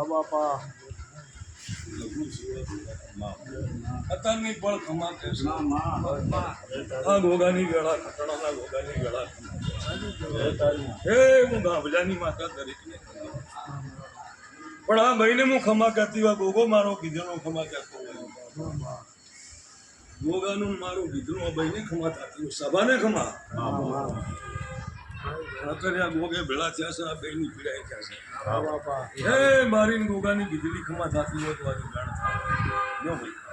બાપા અત્યારની પણ ખમા કે આ ગોગાની ગળા ખટણાના ગોગાની ગળા હે હું ગાભજાની માતા દરેકને પણ આ ભાઈને હું ખમા કહેતી હોય ગોગો મારો કીધેલો ખમા કહેતો ગોગાનું મારું કીધું ભાઈને ખમા થતી સભાને ખમા અત્યારે ગોગે ભેળા થયા છે આ બેની પીડાઈ થયા છે હે મારી ગોગાની વીજળી ખમા થતી હોય તો આજે જાણ થાય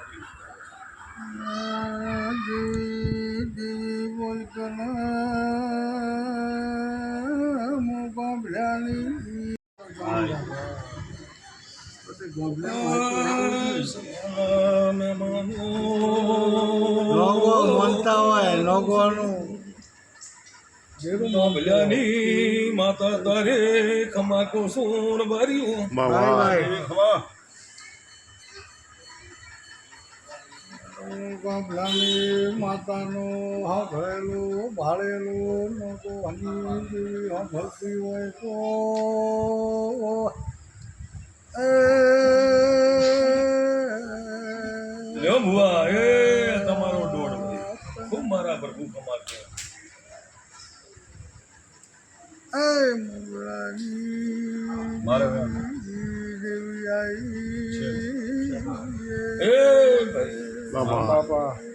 માનતા હોય લોકોનું ભલ્યાની માતા તારે ખમા કો સોન ભર્યું ગામડાની માતાનું સાંભળેલું ભાળેલું નતો હની સાંભળતી હોય તો ભુવા એ તમારો દોડ ખૂબ મારા પ્રભુ કમાતો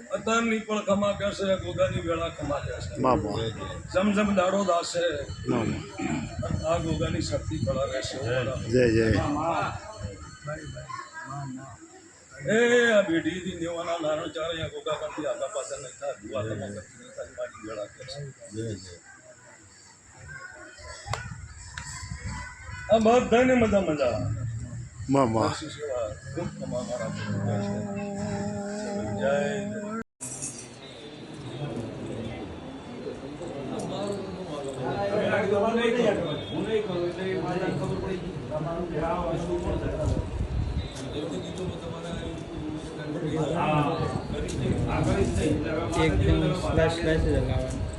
અત્યારની પણ ખમા કહેશે ગોગાની વેળા ખમા કહેશે જમજમ દાડો દાશે આ ગોગાની શક્તિ ફળા રહેશે એ આ બેઢીથી દેવાના નાનો ચાર અહીંયા ગોગા કરતી આગા પાછળ નહીં થાય દુઆ ખમા કરતી નહીં થાય મારી વેળા કહેશે આ બધાને મજા મજા મામા ખૂબ ખમા મારા જય એકદમ સ્લેશ સ્લેશ જ લગાવવાનું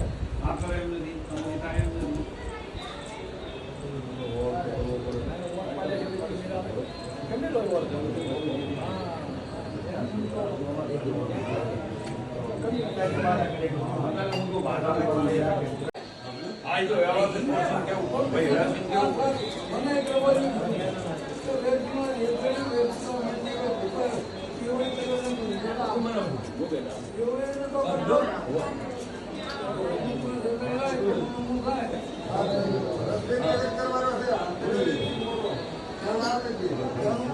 કરવાનો છે